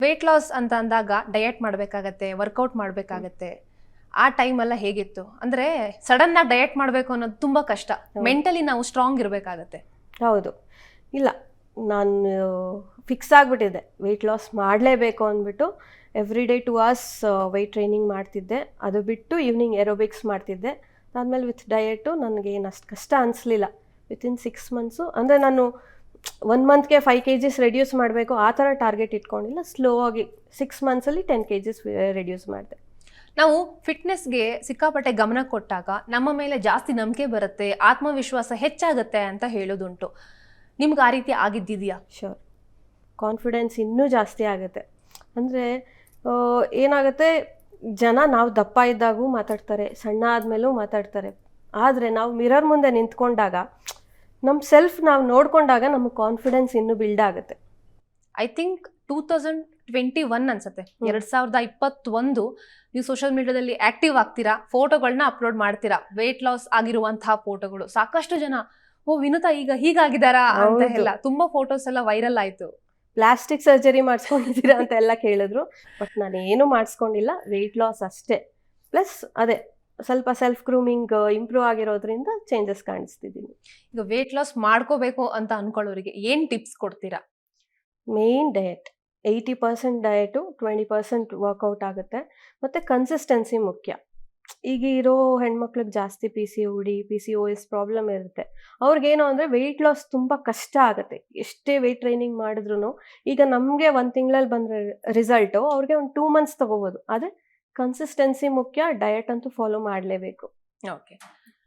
Weight loss ಅಂತ ಅಂದಾಗ diet ಮಾಡಬೇಕಾಗತ್ತೆ, ವರ್ಕೌಟ್ ಮಾಡಬೇಕಾಗತ್ತೆ. ಆ ಟೈಮ್ ಎಲ್ಲ ಹೇಗಿತ್ತು? ಅಂದ್ರೆ ಸಡನ್ ಆಗಿ ಡಯಟ್ ಮಾಡಬೇಕು ಅನ್ನೋದು ತುಂಬಾ ಕಷ್ಟ. ಮೆಂಟಲಿ ನಾವು ಸ್ಟ್ರಾಂಗ್ ಇರಬೇಕಾಗತ್ತೆ. ಹೌದು, ಇಲ್ಲ ನಾನು ಫಿಕ್ಸ್ ಆಗಿಬಿಟ್ಟಿದ್ದೆ ವೆಯ್ಟ್ ಲಾಸ್ ಮಾಡಲೇಬೇಕು ಅಂದ್ಬಿಟ್ಟು. Every day 2 hours weight training ಮಾಡ್ತಿದ್ದೆ. ಅದು ಬಿಟ್ಟು ಈವ್ನಿಂಗ್ ಏರೋಬಿಕ್ಸ್ ಮಾಡ್ತಿದ್ದೆ. ಅದಾದಮೇಲೆ ವಿತ್ ಡಯಟು ನನಗೇನು ಅಷ್ಟು ಕಷ್ಟ ಅನಿಸ್ಲಿಲ್ಲ. ವಿತಿನ್ 6 months, ಅಂದರೆ ನಾನು 1 monthಗೆ 5 kgs ರೆಡ್ಯೂಸ್ ಮಾಡಬೇಕು ಆ ಥರ ಟಾರ್ಗೆಟ್ ಇಟ್ಕೊಂಡಿಲ್ಲ. ಸ್ಲೋ ಆಗಿ 6 monthsಲ್ಲಿ 10 kgs ರೆಡ್ಯೂಸ್ ಮಾಡಿದೆ. ನಾವು ಫಿಟ್ನೆಸ್ಗೆ ಸಿಕ್ಕಾಪಟ್ಟೆ ಗಮನ ಕೊಟ್ಟಾಗ ನಮ್ಮ ಮೇಲೆ ಜಾಸ್ತಿ ನಂಬಿಕೆ ಬರುತ್ತೆ, ಆತ್ಮವಿಶ್ವಾಸ ಹೆಚ್ಚಾಗುತ್ತೆ ಅಂತ ಹೇಳೋದುಂಟು. ನಿಮ್ಗೆ ಆ ರೀತಿ ಆಗಿದ್ದಿದೆಯಾ? ಶೋರ್, ಕಾನ್ಫಿಡೆನ್ಸ್ ಇನ್ನೂ ಜಾಸ್ತಿ ಆಗುತ್ತೆ. ಅಂದರೆ ಏನಾಗುತ್ತೆ, ಜನ ನಾವು ದಪ್ಪ ಇದ್ದಾಗೂ ಮಾತಾಡ್ತಾರೆ, ಸಣ್ಣ ಆದಮೇಲೂ ಮಾತಾಡ್ತಾರೆ. ಆದರೆ ನಾವು ಮಿರರ್ ಮುಂದೆ ನಿಂತ್ಕೊಂಡಾಗ ನಮ್ಮ ಸೆಲ್ಫ್ ನಾವು ನೋಡ್ಕೊಂಡಾಗ ನಮಗೆ ಕಾನ್ಫಿಡೆನ್ಸ್ ಇನ್ನೂ ಬಿಲ್ಡ್ ಆಗುತ್ತೆ. ಐ ಥಿಂಕ್ 2021 ಅನ್ಸುತ್ತೆ, 2021 ನೀವು ಸೋಷಿಯಲ್ ಮೀಡಿಯಾದಲ್ಲಿ ಆಕ್ಟಿವ್ ಆಗ್ತೀರಾ, ಫೋಟೋಗಳನ್ನ ಅಪ್ಲೋಡ್ ಮಾಡ್ತೀರಾ, ವೇಟ್ ಲಾಸ್ ಆಗಿರುವಂತಹ ಫೋಟೋಗಳು. ಸಾಕಷ್ಟು ಜನ ಓ ವಿನುತಾ ಈಗ ಹೀಗಾಗಿದ್ದಾರಾ ಅಂತ ಎಲ್ಲ ತುಂಬಾ ಫೋಟೋಸ್ ಎಲ್ಲ ವೈರಲ್ ಆಯ್ತು. ಪ್ಲಾಸ್ಟಿಕ್ ಸರ್ಜರಿ ಮಾಡಿಸ್ಕೊಂಡಿದ್ದೀರಾ ಅಂತ ಎಲ್ಲ ಕೇಳಿದ್ರು. ಬಟ್ ನಾನು ಏನು ಮಾಡಿಸ್ಕೊಂಡಿಲ್ಲ, ವೆಯ್ಟ್ ಲಾಸ್ ಅಷ್ಟೇ. ಪ್ಲಸ್ ಅದೇ ಸ್ವಲ್ಪ ಸೆಲ್ಫ್ ಗ್ರೂಮಿಂಗ್ ಇಂಪ್ರೂವ್ ಆಗಿರೋದ್ರಿಂದ ಚೇಂಜಸ್ ಕಾಣಿಸ್ತಿದ್ದೀನಿ. ಈಗ ವೇಟ್ ಲಾಸ್ ಮಾಡ್ಕೋಬೇಕು ಅಂತ ಅನ್ಕೊಳ್ಳೋರಿಗೆ ಏನ್ ಟಿಪ್ಸ್ ಕೊಡ್ತೀರಾ? ಮೇನ್ ಡಯಟ್, 80% ಡಯಟು, 20% ವರ್ಕೌಟ್ ಆಗುತ್ತೆ. ಮತ್ತು ಕನ್ಸಿಸ್ಟೆನ್ಸಿ ಮುಖ್ಯ. ಈಗ ಇರೋ ಹೆಣ್ಮಕ್ಳಿಗೆ ಜಾಸ್ತಿ PCOD, PCOS ಪ್ರಾಬ್ಲಮ್ ಇರುತ್ತೆ. ಅವ್ರಿಗೇನು ಅಂದರೆ ವೆಯ್ಟ್ ಲಾಸ್ ತುಂಬ ಕಷ್ಟ ಆಗುತ್ತೆ. ಎಷ್ಟೇ ವೆಯ್ಟ್ ಟ್ರೈನಿಂಗ್ ಮಾಡಿದ್ರು ಈಗ ನಮಗೆ 1 ತಿಂಗಳಲ್ಲಿ ಬಂದರೆ ರಿಸಲ್ಟು ಅವ್ರಿಗೆ ಒಂದು 2 months ತೊಗೋಬೋದು. ಆದರೆ ಕನ್ಸಿಸ್ಟೆನ್ಸಿ ಮುಖ್ಯ, ಡಯಟ್ ಅಂತೂ ಫಾಲೋ ಮಾಡಲೇಬೇಕು. ಓಕೆ.